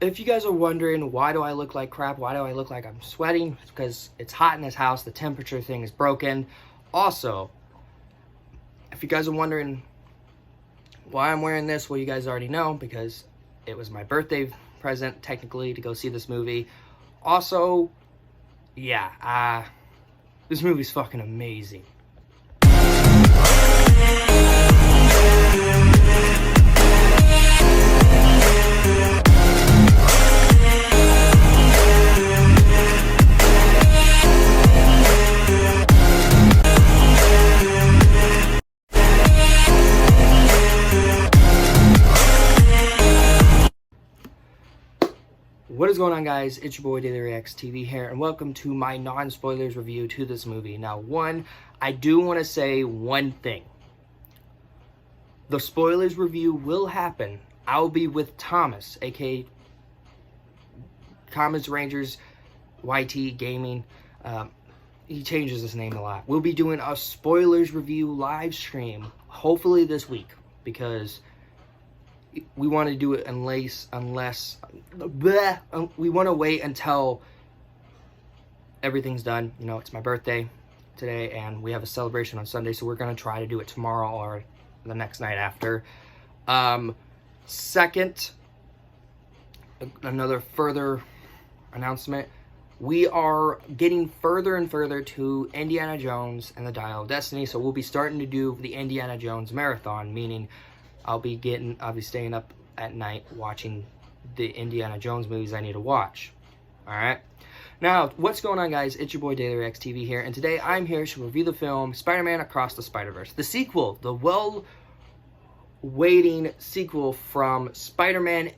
if you guys are wondering, why do I look like crap? Why do I look like I'm sweating? It's because it's hot in this house. The temperature thing is broken. Also, if you guys are wondering why I'm wearing this, well, you guys already know, because it was my birthday present, technically, to go see this movie. Also, yeah, this movie's fucking amazing. What is going on, guys? It's your boy Daily Reacts TV here, and welcome to my non-spoilers review to this movie. Now, I do want to say one thing. The spoilers review will happen. I'll be with Thomas, aka Thomas Rangers YT Gaming. He changes his name a lot. We'll be doing a spoilers review live stream, hopefully this week, because we want to do it unless we want to wait until everything's done. You know, it's my birthday today, and we have a celebration on Sunday, so we're going to try to do it tomorrow or the next night after. Second, another further announcement. We are getting further and further to Indiana Jones and the Dial of Destiny, so we'll be starting to do the Indiana Jones marathon, meaning I'll be staying up at night watching the Indiana Jones movies I need to watch. Alright? Now, what's going on, guys? It's your boy Daily Reacts TV here, and today I'm here to review the film Spider-Man Across the Spider-Verse. The sequel, the well-waiting sequel from Spider-Man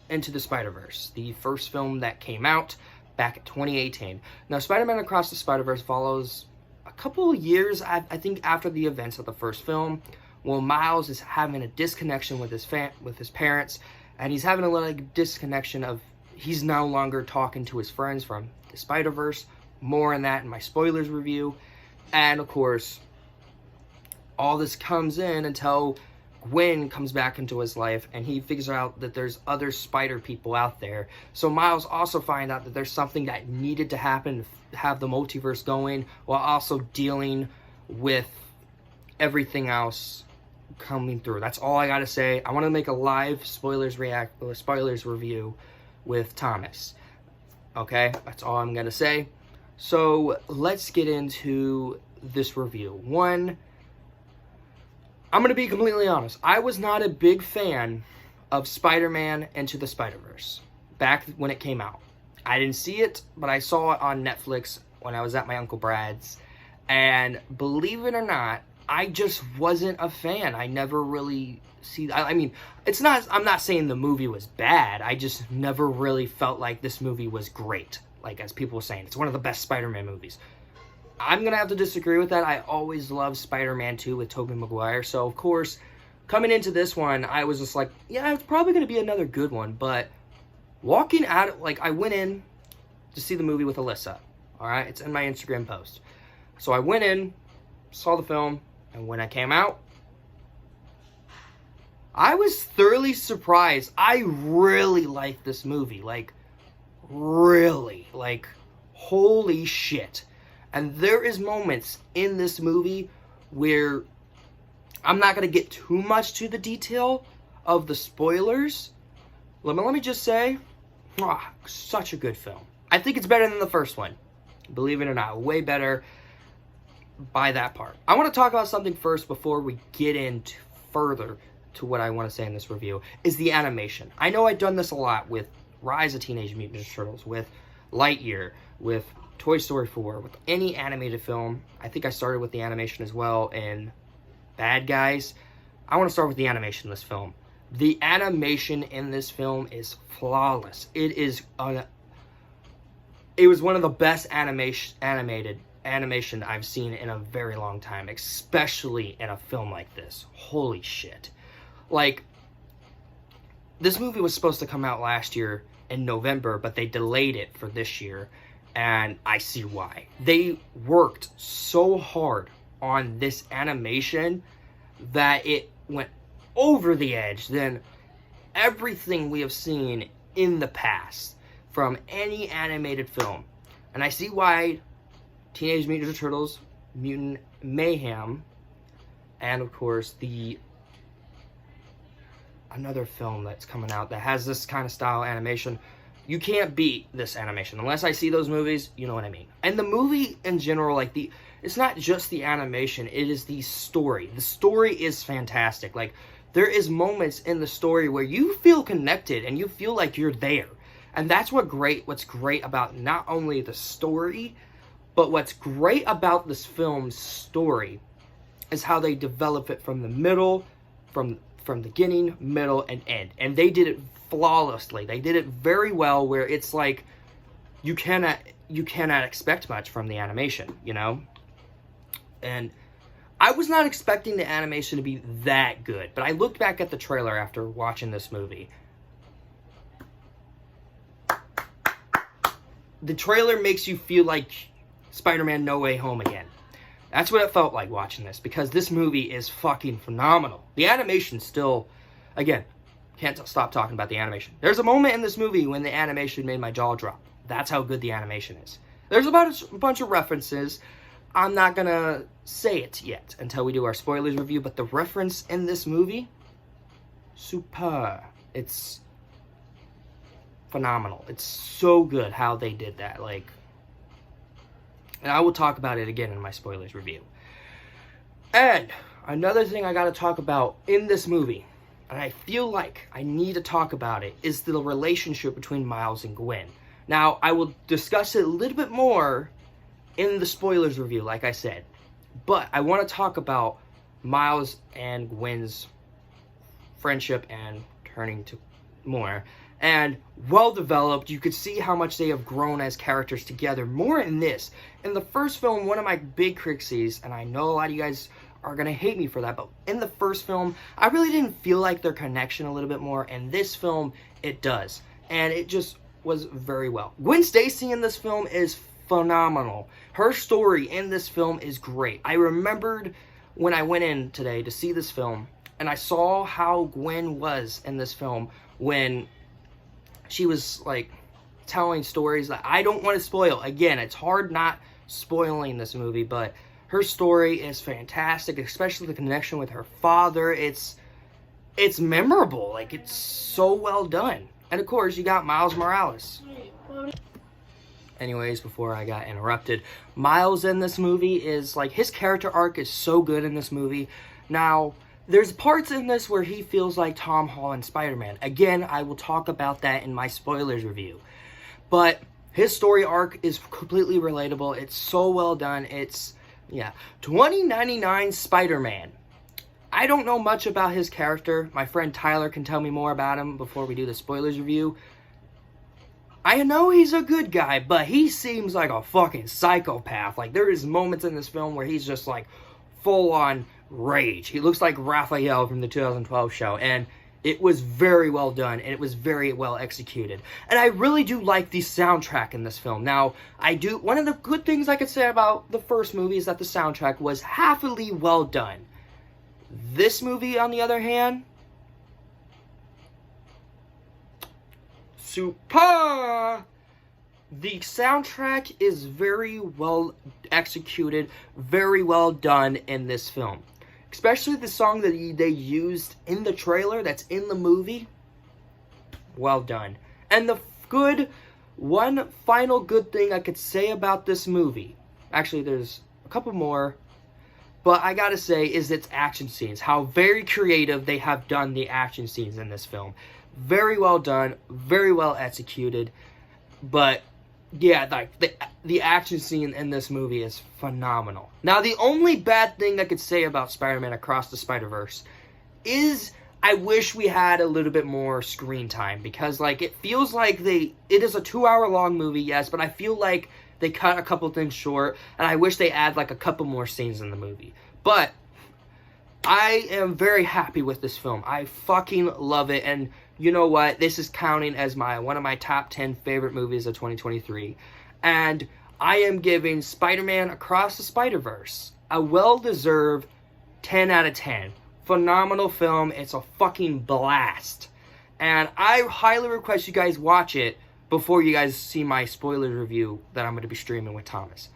Into the Spider-Verse. The first film that came out back in 2018. Now, Spider-Man Across the Spider-Verse follows a couple years, I think, after the events of the first film. Well, Miles is having a disconnection with his parents, and he's having a disconnection of he's no longer talking to his friends from the Spider-Verse. More on that in my spoilers review. And, of course, all this comes in until Gwen comes back into his life, and he figures out that there's other spider people out there. So Miles also finds out that there's something that needed to happen to have the multiverse going, while also dealing with everything else coming through. That's all I gotta say. I want to make a live spoilers review with Thomas. Okay, that's all I'm gonna say. So let's get into this review. I'm gonna be completely honest. I was not a big fan of Spider-Man Into the Spider-Verse back when it came out. I didn't see it, but I saw it on Netflix when I was at my Uncle Brad's, and believe it or not, I just wasn't a fan. I never really I mean, I'm not saying the movie was bad. I just never really felt like this movie was great. Like, as people were saying, it's one of the best Spider-Man movies. I'm going to have to disagree with that. I always loved Spider-Man 2 with Tobey Maguire. So, of course, coming into this one, I was just like, yeah, it's probably going to be another good one. But walking out, I went in to see the movie with Alyssa. All right? It's in my Instagram post. So I went in, saw the film, and when I came out, I was thoroughly surprised. I really liked this movie. Really. Holy shit. And there is moments in this movie where I'm not going to get too much to the detail of the spoilers. Let me just say, such a good film. I think it's better than the first one. Believe it or not, way better by that part. I want to talk about something first before we get into further to what I want to say in this review, is the animation. I know I've done this a lot with Rise of Teenage Mutant Ninja Turtles, with Lightyear, with Toy Story 4, with any animated film. I think I started with the animation as well in Bad Guys. I want to start with the animation in this film. The animation in this film is flawless. It was one of the best animation I've seen in a very long time, especially in a film like this. Holy shit. This movie was supposed to come out last year in November, but they delayed it for this year, and I see why. They worked so hard on this animation that it went over the edge than everything we have seen in the past from any animated film. And I see why Teenage Mutant Ninja Turtles, Mutant Mayhem, and of course another film that's coming out that has this kind of style animation, you can't beat this animation. Unless I see those movies, you know what I mean. And the movie in general, like it's not just the animation, it is the story. The story is fantastic. Like, there is moments in the story where you feel connected and you feel like you're there. And that's what's great about not only the story, but what's great about this film's story is how they develop it from the middle, from beginning, middle, and end. And they did it flawlessly. They did it very well, where it's like you cannot expect much from the animation, you know? And I was not expecting the animation to be that good, but I looked back at the trailer after watching this movie. The trailer makes you feel like Spider-Man No Way Home again. That's what it felt like watching this, because this movie is fucking phenomenal. The animation still, again, can't stop talking about the animation. There's a moment in this movie when the animation made my jaw drop. That's how good the animation is. There's about a bunch of references. I'm not gonna say it yet until we do our spoilers review, but the reference in this movie, super. It's phenomenal. It's so good how they did that. Like, and I will talk about it again in my spoilers review. And another thing I gotta talk about in this movie, and I feel like I need to talk about it, is the relationship between Miles and Gwen. Now, I will discuss it a little bit more in the spoilers review, like I said. But I want to talk about Miles and Gwen's friendship and turning to more. And well-developed, you could see how much they have grown as characters together. More in this. In the first film, one of my big critiques, and I know a lot of you guys are going to hate me for that, but in the first film, I really didn't feel like their connection a little bit more. In this film, it does. And it just was very well. Gwen Stacy in this film is phenomenal. Her story in this film is great. I remembered when I went in today to see this film, and I saw how Gwen was in this film when she was, like, telling stories that I don't want to spoil. Again, it's hard not spoiling this movie, but her story is fantastic, especially the connection with her father. It's memorable. Like, it's so well done. And, of course, you got Miles Morales. Anyways, before I got interrupted, Miles in this movie is, like, his character arc is so good in this movie. Now, there's parts in this where he feels like Tom Holland Spider-Man. Again, I will talk about that in my spoilers review. But his story arc is completely relatable. It's so well done. It's, yeah. 2099 Spider-Man. I don't know much about his character. My friend Tyler can tell me more about him before we do the spoilers review. I know he's a good guy, but he seems like a fucking psychopath. Like, there is moments in this film where he's just, like, full-on rage. He looks like Raphael from the 2012 show, and it was very well done, and it was very well executed. And I really do like the soundtrack in this film. Now, one of the good things I could say about the first movie is that the soundtrack was halfly well done. This movie, on the other hand, super. The soundtrack is very well executed, very well done in this film. Especially the song that they used in the trailer that's in the movie. Well done. And one final good thing I could say about this movie, actually there's a couple more, but I gotta say is its action scenes. How very creative they have done the action scenes in this film. Very well done, very well executed, but yeah, like the action scene in this movie is phenomenal. Now, the only bad thing I could say about Spider-Man Across the Spider-Verse is I wish we had a little bit more screen time, because, like, it feels like it is a 2-hour-long movie, yes, but I feel like they cut a couple things short, and I wish they add, like, a couple more scenes in the movie. But I am very happy with this film. I fucking love it, and you know what? This is counting as one of my top 10 favorite movies of 2023. And I am giving Spider-Man Across the Spider-Verse a well-deserved 10 out of 10. Phenomenal film. It's a fucking blast. And I highly request you guys watch it before you guys see my spoiler review that I'm going to be streaming with Thomas.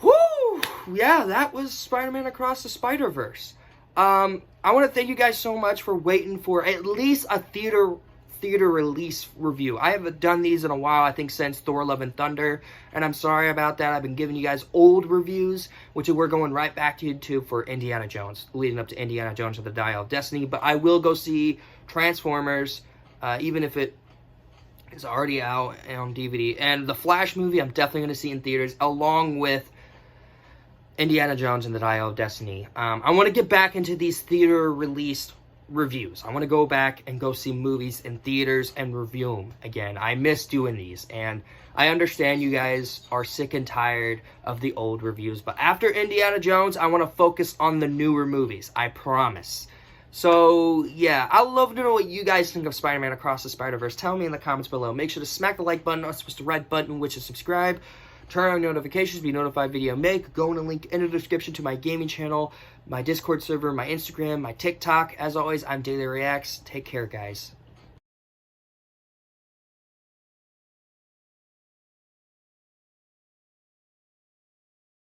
Woo! Yeah, that was Spider-Man Across the Spider-Verse. I want to thank you guys so much for waiting for at least a theater release review. I haven't done these in a while, I think since Thor Love and Thunder, and I'm sorry about that. I've been giving you guys old reviews, which we're going right back to YouTube for Indiana Jones, leading up to Indiana Jones and the Dial of Destiny. But I will go see Transformers, even if it is already out on DVD. And the Flash movie I'm definitely going to see in theaters, along with Indiana Jones and the Dial of Destiny. I want to get back into these theater released reviews. I want to go back and go see movies in theaters and review them again. I miss doing these, and I understand you guys are sick and tired of the old reviews, but after Indiana Jones, I want to focus on the newer movies. I promise. So, yeah, I'd love to know what you guys think of Spider-Man Across the Spider-Verse. Tell me in the comments below. Make sure to smack the like button, or the red button, which is subscribe. Turn on notifications, be notified video make. Go in the link in the description to my gaming channel, my Discord server, my Instagram, my TikTok. As always, I'm Daily Reacts. Take care, guys.